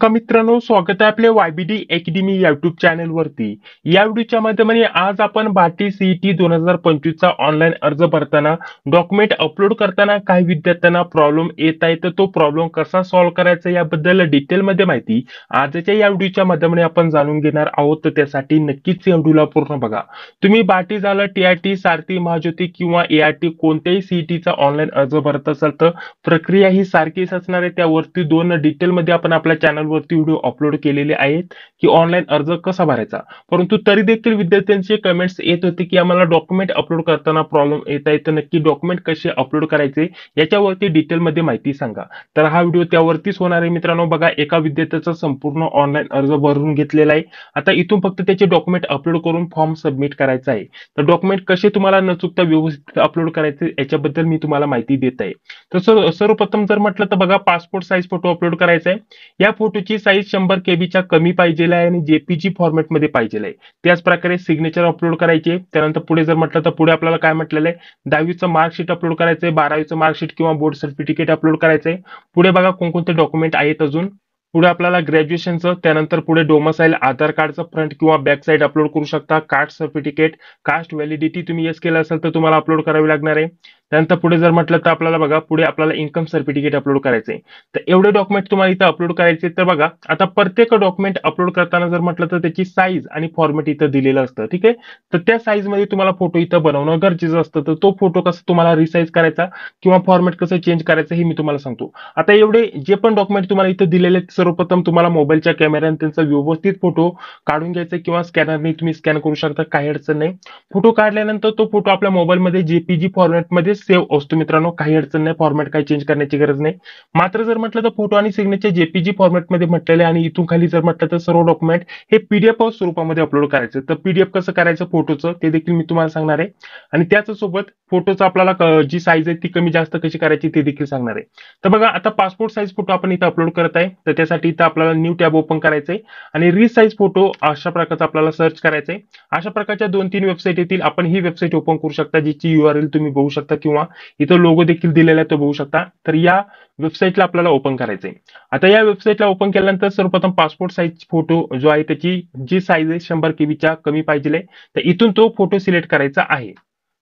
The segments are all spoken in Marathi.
का मित्रांनो, स्वागत आहे आपल्या YBD अकॅडमी युट्यूब चॅनल वरती. या व्हिडिओच्या माध्यमाने आज आपण भारतीय सीईटी 2025 चा ऑनलाईन अर्ज भरताना डॉक्युमेंट अपलोड करताना काही विद्यार्थ्यांना प्रॉब्लेम येत आहे, तर तो प्रॉब्लेम कसा सॉल्व्ह करायचा याबद्दल डिटेलमध्ये माहिती आजच्या या व्हिडिओच्या माध्यमाने आपण जाणून घेणार आहोत. तर त्यासाठी नक्कीच या व्हिडिओला पूर्ण बघा. तुम्ही बाटी झालं, TRT, सारथी, महाज्योती किंवा ART कोणत्याही सीईटीचा ऑनलाईन अर्ज भरत असाल तर प्रक्रिया ही सारखीच असणार आहे. त्यावरती दोन डिटेलमध्ये आपण आपल्या चॅनलवरती व्हिडिओ अपलोड केलेले आहेत की ऑनलाईन अर्ज कसा भरायचा. परंतु तरी देखील विद्यार्थ्यांचे कमेंट्स येत होते की आम्हाला डॉक्युमेंट अपलोड करताना प्रॉब्लेम येत आहे, तर नक्की डॉक्युमेंट कसे अपलोड करायचे याच्यावरती डिटेलमध्ये माहिती सांगा. तर हा व्हिडिओ त्यावरतीच होणार आहे मित्रांनो. बघा, एका विद्यार्थ्याचा संपूर्ण ऑनलाईन अर्ज भरून घेतलेला आहे. आता इथून फक्त त्याचे डॉक्युमेंट अपलोड करून फॉर्म सबमिट करायचा आहे. तर डॉक्युमेंट कसे तुम्हाला न चुकता व्यवस्थित अपलोड करायचे याच्याबद्दल मी तुम्हाला माहिती देत आहे. तर सर्वप्रथम जर म्हटलं तर बघा, पासपोर्ट साईज फोटो अपलोड करायचा आहे. या फोटोची साईज 100 केबीच्या कमी पाहिजे आहे आणि JPG फॉर्मॅटमध्ये पाहिजे आहे. त्याच प्रकारे सिग्नेचर अपलोड करायचे. त्यानंतर पुढे जर म्हटलं तर पुढे आपल्याला काय म्हटलेलं आहे, 10वीचं मार्कशीट अपलोड करायचंय, 12वीचं मार्कशीट किंवा बोर्ड सर्टिफिकेट अपलोड करायचंय. पुढे बघा कोणकोणते डॉक्युमेंट आहेत अजून. पुढे आपल्याला ग्रॅज्युएशनचं, त्यानंतर पुढे डोमसाईल, आधार कार्डचं फ्रंट किंवा बॅक साईड अपलोड करू शकता. कास्ट सर्टिफिकेट, कास्ट व्हॅलिडिटी तुम्ही येस केलं असेल तर तुम्हाला अपलोड करावी लागणार आहे. त्यानंतर पुढे जर म्हटलं तर आपल्याला बघा, पुढे आपल्याला इन्कम सर्टिफिकेट अपलोड करायचंय. तर एवढे डॉक्युमेंट तुम्हाला इथं अपलोड करायचे. तर बघा, आता प्रत्येक डॉक्युमेंट अपलोड करताना जर म्हटलं तर त्याची साईज आणि फॉर्मॅट इथं दिलेलं असतं. ठीक आहे. तर त्या साईज मध्ये तुम्हाला फोटो इथं बनवणं गरजेचं असतं. तर तो फोटो कसा तुम्हाला रिसाईज करायचा किंवा फॉर्मॅट कसं चेंज करायचं हे मी तुम्हाला सांगतो. आता एवढे जे पण डॉक्युमेंट तुम्हाला इथं दिलेले आहेत, सर्वप्रथम तुम्हाला मोबाईलच्या कॅमेऱ्याने त्यांचा व्यवस्थित फोटो काढून घ्यायचा किंवा स्कॅनरने तुम्ही स्कॅन करू शकता, काही अडचण नाही. फोटो काढल्यानंतर तो फोटो आपल्या मोबाईलमध्ये JPG फॉर्मॅटमध्ये सेव्ह असतो मित्रांनो, काही अडचण नाही. फॉर्मॅट काही चेंज करण्याची गरज नाही. मात्र जर म्हटलं तर फोटो आणि सिग्नेचर JPG फॉर्मॅटमध्ये म्हटलेले आणि इथून खाली जर म्हटलं तर सर्व डॉक्युमेंट हे PDF स्वरूपामध्ये अपलोड करायचं. तर PDF कसं करायचं फोटोचं ते देखील मी तुम्हाला सांगणार आहे. आणि त्याच सोबत फोटोचं आपल्याला जी साईज आहे ती कमी जास्त कशी करायची ते देखील सांगणार आहे. तर बघा, आता पासपोर्ट साईज फोटो आपण इथं अपलोड करत आहे. तर त्यासाठी इथं आपल्याला न्यू टॅब ओपन करायचंय आणि रिसाईज फोटो अशा प्रकारचा आपल्याला सर्च करायचंय. अशा प्रकारच्या 2-3 वेबसाईट येतील. आपण ही वेबसाईट ओपन करू शकता, जिची URL तुम्ही बघू शकता किंवा इथं लोगो देखील दिलेला आहे तो बघू शकता. तर या वेबसाईटला आपल्याला ओपन करायचंय. आता या वेबसाईटला ओपन केल्यानंतर सर्वप्रथम पासपोर्ट साईज फोटो जो आहे त्याची जी साईज आहे 100 केबीच्या कमी पाहिजे. तर इथून तो फोटो सिलेक्ट करायचा आहे.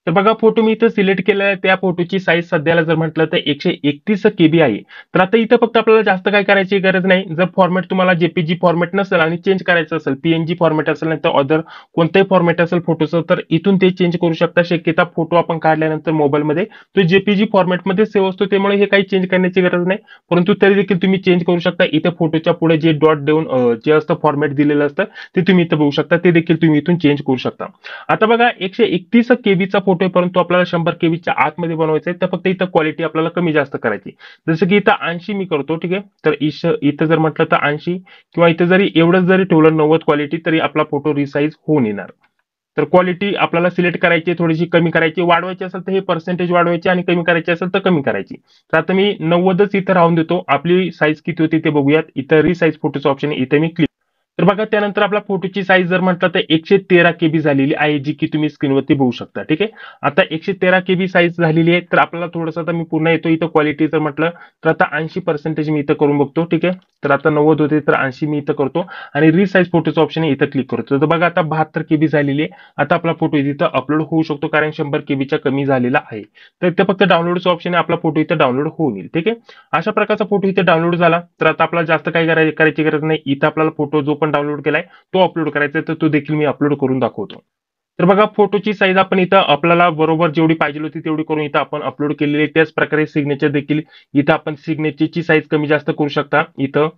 तर बघा, फोटो मी इथं सिलेक्ट केलेला आहे. त्या फोटोची साईज सध्याला जर म्हटलं तर 131 KB आहे. तर आता इथं फक्त आपल्याला जास्त काय करायची गरज नाही. जर फॉर्मॅट तुम्हाला JPG फॉर्मॅट नसेल आणि चेंज करायचं असेल, PNG फॉर्मॅट असेल नाही तर अदर कोणताही फॉर्मॅट असेल फोटोचं, तर इथून ते चेंज करू शकता. शक्यता फोटो आपण काढल्यानंतर मोबाईलमध्ये तो JPG फॉर्मॅटमध्ये सेव्ह असतो, त्यामुळे हे काही चेंज करण्याची गरज नाही. परंतु तरी देखील तुम्ही चेंज करू शकता. इथे फोटोच्या पुढे जे डॉट देऊन जे असतं फॉर्मॅट दिलेलं असतं ते तुम्ही इथं बघू शकता. ते देखील तुम्ही इथून चेंज करू शकता. आता बघा, 131 केबीचा फोटो आहे, परंतु आपल्याला 100 केबीच्या आतमध्ये बनवायचा आहे. तर फक्त इथं क्वालिटी आपल्याला कमी जास्त करायची. जसं की इथं 80 मी करतो. ठीक आहे. तर इथं जर म्हटलं तर 80 किंवा इथं जरी एवढंच जरी ठेवलं 90 क्वालिटी, तरी आपला फोटो रिसाईज होऊन येणार. तर क्वालिटी आपल्याला सिलेक्ट करायची, थोडीशी कमी करायची. वाढवायची असेल तर हे पर्सेंटेज वाढवायची आणि कमी करायची असेल तर कमी करायची. तर आता मी 90च इथं राहून देतो. आपली साईज किती होती ते बघूयात. इथं रिसाईज फोटोचं ऑप्शन आहे, इथे मी क्लिक. तर बघा, त्यानंतर आपल्या फोटोची साईज जर म्हटलं तर 113 KB झालेली आहे, जी की तुम्ही स्क्रीनवरती बघू शकता. ठीक आहे. आता 113 KB साईज झालेली आहे. तर आपल्याला थोडंसं आता मी पुन्हा येतो इथं क्वालिटी जर म्हटलं तर आता 80% मी इथं करून बघतो. ठीक आहे. तर आता 90 होते तर 80 मी इथं करतो आणि रिसाईज फोटोचं ऑप्शन आहे, इथं क्लिक करतो. तर बघा, आता 72 KB झालेली आहे. आता आपला फोटो इथं अपलोड होऊ शकतो, कारण 100 KBच्या कमी झालेला आहे. तर इथं फक्त डाउनलोडचं ऑप्शन आहे, आपला फोटो इथं डाउनलोड होऊन येईल. ठीक आहे. अशा प्रकारचा फोटो इथे डाउनलोड झाला. तर आता आपल्याला जास्त काही करायची गरज नाही. इथं आपल्याला फोटो जो पण डाउनलोड केलाय तो अपलोड करायचा आहे, तर तो देखील मी अपलोड करून दाखवतो. तर बघा, फोटोची साईज आपण इथं आपल्याला बरोबर जेवढी पाहिजे होती तेवढी करून इथं आपण अपलोड केलेली आहे. त्याच प्रकारे सिग्नेचर देखील इथं आपण सिग्नेचरची साईज कमी जास्त करू शकता इथं.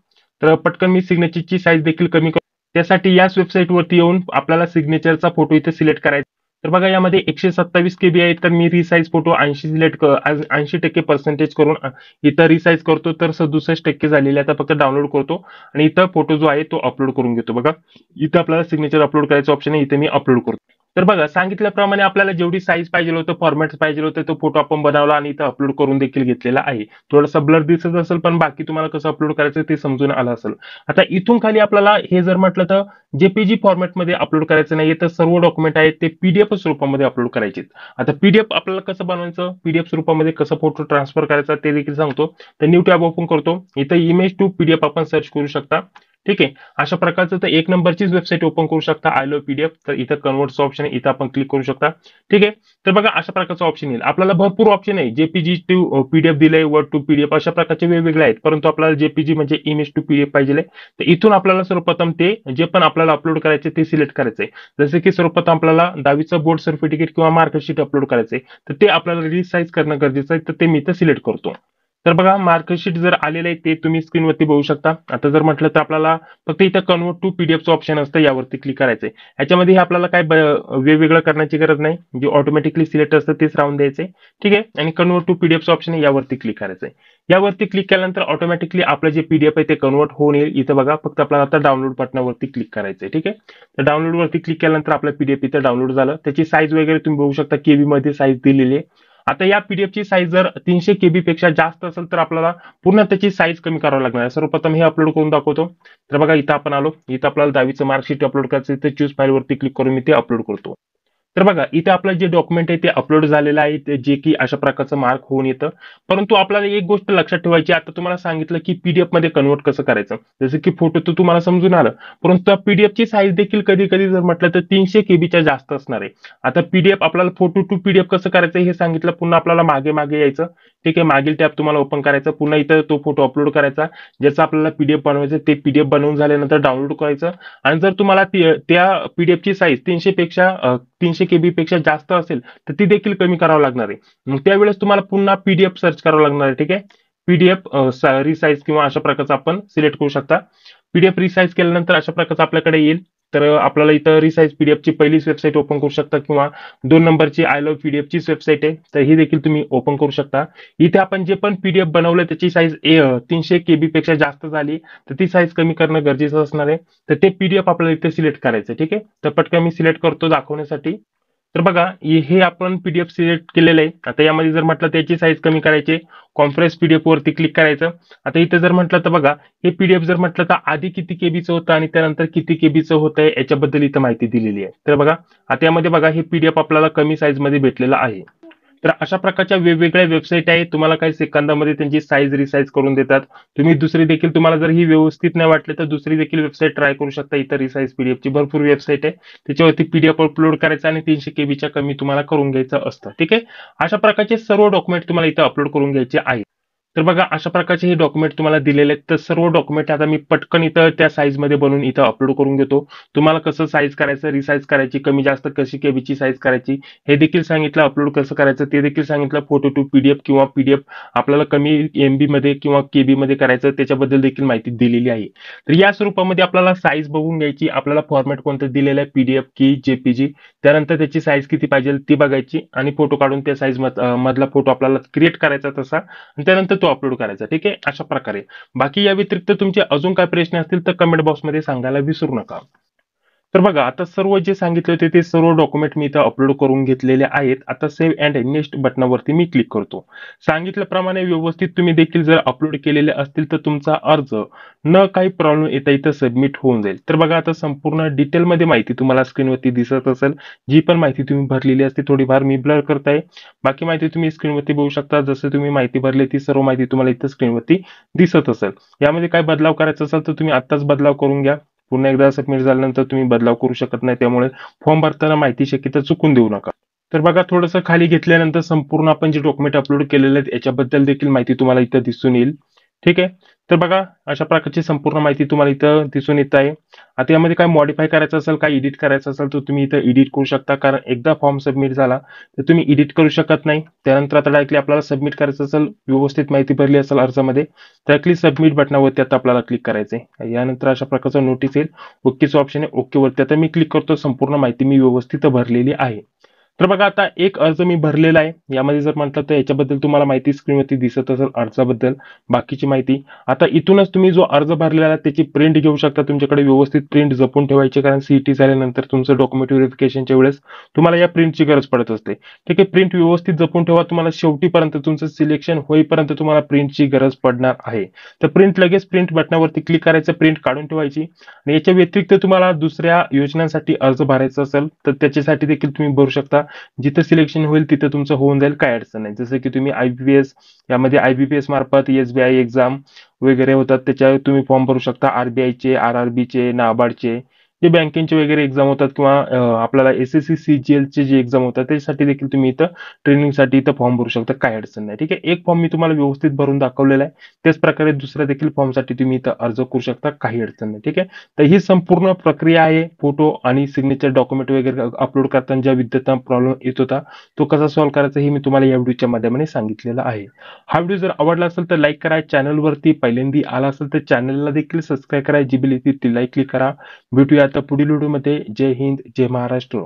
तर पटकन मी सिग्नेचरची साईज देखील कमी करतो. त्यासाठी याच वेबसाईट वरती येऊन आपल्याला सिग्नेचरचा फोटो इथे सिलेक्ट करायचा. तर बघा, यामध्ये 127 KB आहे. तर मी रिसाईज फोटो 80% पर्सेंटेज करून इथं रिसाईज करतो. तर 67% झालेले. आता फक्त डाउनलोड करतो आणि इथं फोटो जो आहे तो अपलोड करून घेतो. बघा, इथं आपल्याला सिग्नेचर अपलोड करायचं ऑप्शन आहे, इथे मी अपलोड करतो. तर बघा सांगितल्याप्रमाणे आपल्याला जेवढी साईज पाहिजे होतं, फॉर्मॅट पाहिजे होतं, तो फोटो आपण बनवला आणि इथं अपलोड करून देखील घेतलेला आहे. थोडासा ब्लर दिसत असेल, पण बाकी तुम्हाला कसं अपलोड करायचं ते समजून आलं असेल. आता इथून खाली आपल्याला हे जर म्हटलं तर जेपीजी फॉर्मॅटमध्ये अपलोड करायचं नाहीये, तर सर्व डॉक्युमेंट आहेत ते पीडीएफ स्वरूपामध्ये अपलोड करायचे. आता पीडीएफ आपल्याला कसं बनवायचं, पीडीएफ स्वरूपामध्ये कसं फोटो ट्रान्सफर करायचा ते देखील सांगतो. तर न्यू टॅब ओपन करतो. इथं इमेज टू पीडीएफ आपण सर्च करू शकता. ठीक आहे. अशा प्रकारचं तर एक नंबरचीच वेबसाईट ओपन करू शकता. I love PDF. तर इथं कन्वर्टचं ऑप्शन आहे. इथं आपण क्लिक करू शकता. ठीक आहे. तर बघा अशा प्रकारचं ऑप्शन येईल. आपल्याला भरपूर ऑप्शन आहे. जेपीजी टू पीडीएफ दिलंय, वर्ड टू पीडीएफ अशा प्रकारचे वेगवेगळे आहेत. परंतु आपल्याला जेपीजी म्हणजे इमेज टू पीडीएफ पाहिजे. तर इथून आपल्याला सर्वप्रथम ते जे पण आपल्याला अपलोड करायचे ते सिलेक्ट करायचंय. जसे की सर्वप्रथम आपल्याला 10वीचं बोर्ड सर्टिफिकेट किंवा मार्कशीट अपलोड करायचंय. तर ते आपल्याला रिसाईज करणं गरजेचं आहे. तर ते मी इथं सिलेक्ट करतो. तर बघा मार्कशीट जर आलेलं आहे ते तुम्ही स्क्रीनवरती बघू शकता. आता जर म्हटलं तर आपल्याला फक्त इथं कन्वर्ट टू पीडीएफचं ऑप्शन असतं, यावरती क्लिक करायचंय. ह्याच्यामध्ये आपल्याला काय वेगवेगळं करण्याची गरज नाही. जे ऑटोमॅटिकली सिलेक्ट असतं तेच राहून द्यायचंय. ठीक आहे. आणि कन्वर्ट टू पीडीएफचं ऑप्शन आहे, यावरती क्लिक करायचंय. यावरती क्लिक केल्यानंतर ऑटोमॅटिकली आपलं जे पीडीएफ आहे ते कन्वर्ट होऊन येईल. इथं बघा फक्त आपल्याला आता डाउनलोड बटनावरती क्लिक करायचंय. ठीक आहे. तर डाउनलोड वरती क्लिक केल्यानंतर आपलं पीडीएफ इथं डाउनलोड झालं. त्याची साईज वगैरे तुम्ही बघू शकता, केबी मध्ये साईज दिलेली आहे. आता या पीडीएफची साईज जर 300 केबी पेक्षा जास्त असेल तर आपल्याला पुन्हा त्याची साईज कमी करावी लागणार आहे. सर्वप्रथम हे अपलोड करून दाखवतो. तर बघा इथं आपण आलो. इथं आपल्याला 10वीचं मार्कशीट अपलोड करायचं. इथे चूज फाईल वरती क्लिक करून मी ते अपलोड करतो. तर बघा इथे आपलं जे डॉक्युमेंट आहे ते अपलोड झालेलं आहे, जे की अशा प्रकारचं मार्क होऊन येतं. परंतु आपल्याला एक गोष्ट लक्षात ठेवायची, आता तुम्हाला सांगितलं की पीडीएफ मध्ये कन्वर्ट कसं करायचं. जसं की फोटो तर तुम्हाला समजून आलं, परंतु पीडीएफची साईज देखील कधी कधी जर म्हटलं तर 300 केबीच्या जास्त असणार आहे. आता पीडीएफ आपल्याला फोटो टू पीडीएफ कसं करायचं हे सांगितलं. पुन्हा आपल्याला मागे मागे यायचं. ठीक आहे. मागील टॅब तुम्हाला ओपन करायचं. पुन्हा इथं तो फोटो अपलोड करायचा. ज्याचा आपल्याला पीडीएफ बनवायचं ते पीडीएफ बनवून झाल्यानंतर डाउनलोड करायचं. आणि जर तुम्हाला त्या पीडीएफची साईज 300 केबी पेक्षा जास्त असेल तर ती देखील कमी करावं लागणार आहे. मग त्यावेळेस तुम्हाला पुन्हा पीडीएफ सर्च करावं लागणार आहे. ठीक आहे. पीडीएफ रिसाईज किंवा अशा प्रकारचं आपण सिलेक्ट करू शकता. पीडीएफ रिसाईज केल्यानंतर अशा प्रकारचं आपल्याकडे येईल. तर आपल्याला इथं रिसाईज पीडीएफची पहिलीच वेबसाईट ओपन करू शकता किंवा 2 नंबरची आय लव्ह पीडीएफचीच वेबसाईट आहे. तर ही देखील तुम्ही ओपन करू शकता. इथे आपण जे पण पीडीएफ बनवलं त्याची साईज 300 केबी पेक्षा जास्त झाली तर ती साईज कमी करणं गरजेचं असणार आहे. तर ते पीडीएफ आपल्याला इथे सिलेक्ट करायचं. ठीक आहे. तर पटकन मी सिलेक्ट करतो दाखवण्यासाठी. तर बघा हे आपण पीडीएफ सिलेक्ट केलेलं आहे. आता यामध्ये जर म्हटलं त्याची साईज कमी करायची, कॉन्फरन्स पीडीएफ वरती क्लिक करायचं. आता इथं जर म्हटलं तर बघा हे पीडीएफ जर म्हटलं तर आधी किती केबीचं होतं आणि त्यानंतर किती केबीचं होतंय याच्याबद्दल इथं माहिती दिलेली आहे. तर बघा आता यामध्ये बघा हे पीडीएफ आपल्याला कमी साईज मध्ये भेटलेलं आहे. तर अशा प्रकारच्या वेगवेगळ्या वेबसाईट आहेत. तुम्हाला काही सेकंदामध्ये त्यांची साईज रिसाईज करून देतात. तुम्ही दुसरी देखील तुम्हाला जर ही व्यवस्थित नाही वाटली तर दुसरी देखील वेबसाईट ट्राय करू शकता. इथं रिसाईज पीडीएफची भरपूर वेबसाईट आहे. त्याच्यावरती पीडीएफ अपलोड करायचा आणि 300 केबीच्या कमी तुम्हाला करून घ्यायचं असतं. ठीक आहे. अशा प्रकारचे सर्व डॉक्युमेंट तुम्हाला इथं अपलोड करून घ्यायचे आहे. तर बघा अशा प्रकारचे हे डॉक्युमेंट तुम्हाला दिलेले आहेत. तर सर्व डॉक्युमेंट आता मी पटकन इथं त्या साईजमध्ये बनवून इथं अपलोड करून घेतो. तुम्हाला कसं साईज करायचं, रिसाईज करायची, कमी जास्त कशी केबीची साईज करायची हे देखील सांगितलं. अपलोड कसं करायचं ते देखील सांगितलं. फोटो टू पीडीएफ किंवा पीडीएफ आपल्याला कमी एमबी मध्ये किंवा केबी मध्ये करायचं त्याच्याबद्दल देखील माहिती दिलेली आहे. तर या स्वरूपामध्ये आपल्याला साईज बघून घ्यायची. आपल्याला फॉर्मॅट कोणतं दिलेलं आहे, पीडीएफ की जेपीजी. त्यानंतर त्याची साईज किती पाहिजे ती बघायची आणि फोटो काढून त्या साईज मधला फोटो आपल्याला क्रिएट करायचा तसा आणि त्यानंतर तो अपलोड करायचा. ठीक आहे. अशा प्रकारे बाकी या व्यतिरिक्त तुमचे अजून काय प्रश्न असतील तर कमेंट बॉक्समध्ये सांगायला विसरू नका. तर बघा आता सर्व जे सांगितले होते ते सर्व डॉक्युमेंट मी इथं अपलोड करून घेतलेले आहेत. आता सेव्ह अँड नेक्स्ट बटनावरती मी क्लिक करतो. सांगितल्याप्रमाणे व्यवस्थित तुम्ही देखील जर अपलोड केलेले असतील तर तुमचा अर्ज न काही प्रॉब्लेम येता इथं सबमिट होऊन जाईल. तर बघा आता संपूर्ण डिटेलमध्ये माहिती तुम्हाला स्क्रीनवरती दिसत असेल. जी पण माहिती तुम्ही भरलेली असते थोडीफार मी ब्लर करताय. बाकी माहिती तुम्ही स्क्रीनवरती बघू शकता. जसं तुम्ही माहिती भरली ती सर्व माहिती तुम्हाला इथं स्क्रीनवरती दिसत असेल. यामध्ये काय बदलाव करायचा असेल तर तुम्ही आत्ताच बदलाव करून घ्या. पुन्हा एकदा सबमिट झाल्यानंतर तुम्ही बदलाव करू शकत नाही. त्यामुळे फॉर्म भरताना माहिती शक्यतो चुकून देऊ नका. तर बघा थोडंसं खाली घेतल्यानंतर संपूर्ण आपण जे डॉक्युमेंट अपलोड केलेले आहेत याच्याबद्दल देखील माहिती तुम्हाला इथं दिसून येईल. ठीक आहे. तर बघा अशा प्रकारची संपूर्ण माहिती तुम्हाला इथं दिसून येत आहे. आता यामध्ये काय मॉडिफाय करायचं असेल, काय एडिट करायचं असेल तर तुम्ही इथं एडिट करू शकता. कारण एकदा फॉर्म सबमिट झाला तर तुम्ही एडिट करू शकत नाही. त्यानंतर आता डायरेक्टली आपल्याला सबमिट करायचं असेल, व्यवस्थित माहिती भरली असेल अर्जामध्ये, डायरेक्टली सबमिट बटनावरती आता आपल्याला क्लिक करायचंय. यानंतर अशा प्रकारचा नोटीस येईल. ओकेचं ऑप्शन आहे. ओके वरती आता मी क्लिक करतो. संपूर्ण माहिती मी व्यवस्थित भरलेली आहे. तर बघा आता एक अर्ज मी भरलेला आहे. यामध्ये जर म्हटलं तर याच्याबद्दल तुम्हाला माहिती स्क्रीनवरती दिसत असेल अर्जाबद्दल बाकीची माहिती. आता इथूनच तुम्ही जो अर्ज भरलेला आहे त्याची प्रिंट घेऊ शकता. तुमच्याकडे व्यवस्थित प्रिंट जपून ठेवायची कारण सीईटी झाल्यानंतर तुमचं डॉक्युमेंट व्हेरिफिकेशनच्या वेळेस तुम्हाला या प्रिंटची गरज पडत असते. ठीक आहे, प्रिंट व्यवस्थित जपून ठेवा. तुम्हाला शेवटीपर्यंत तुमचं सिलेक्शन होईपर्यंत तुम्हाला प्रिंटची गरज पडणार आहे. तर लगेच प्रिंट बटनावरती क्लिक करायचं, प्रिंट काढून ठेवायची. आणि याच्या व्यतिरिक्त तुम्हाला दुसऱ्या योजनांसाठी अर्ज भरायचा असेल तर त्याच्यासाठी देखील तुम्ही भरू शकता. जिथं सिलेक्शन होईल तिथं तुमचं होऊन जाईल, काही अडचण नाही. जसं की तुम्ही आयबीपीएस यामध्ये आयबीपीएस मार्फत एसबीआय एक्झाम वगैरे होतात त्याच्यावर तुम्ही फॉर्म भरू शकता. आरबीआयचे, आरआरबीचे, नाबार्डचे जे बँकेचे वगैरे एक्झाम होतात किंवा आपल्याला एसएससी सीजीएलचे जे एक्झाम होतात त्याच्यासाठी देखील तुम्ही इथं ट्रेनिंगसाठी इथं फॉर्म भरू शकता, काही अडचण नाही. ठीक आहे, एक फॉर्म मी तुम्हाला व्यवस्थित भरून दाखवलेला आहे. त्याच प्रकारे दुसऱ्या देखील फॉर्मसाठी तुम्ही इथं अर्ज करू शकता, काही अडचण नाही. ठीक आहे, तर ही संपूर्ण प्रक्रिया आहे. फोटो आणि सिग्नेचर डॉक्युमेंट वगैरे अपलोड करताना ज्या विद्यार्थ्यांना प्रॉब्लेम येत होता तो कसा सॉल्व्ह करायचा हे मी तुम्हाला या व्हिडिओच्या माध्यमाने सांगितलेलं आहे. हा व्हिडिओ जर आवडला असेल तर लाईक करा. चॅनलवरती पहिल्यांदा आला असेल तर चॅनलला देखील सबस्क्राईब करा. जी बेल येते ती लाईक क्लिक करा. भेटूया आता पुढील व्हिडिओमध्ये. जय हिंद, जय महाराष्ट्र.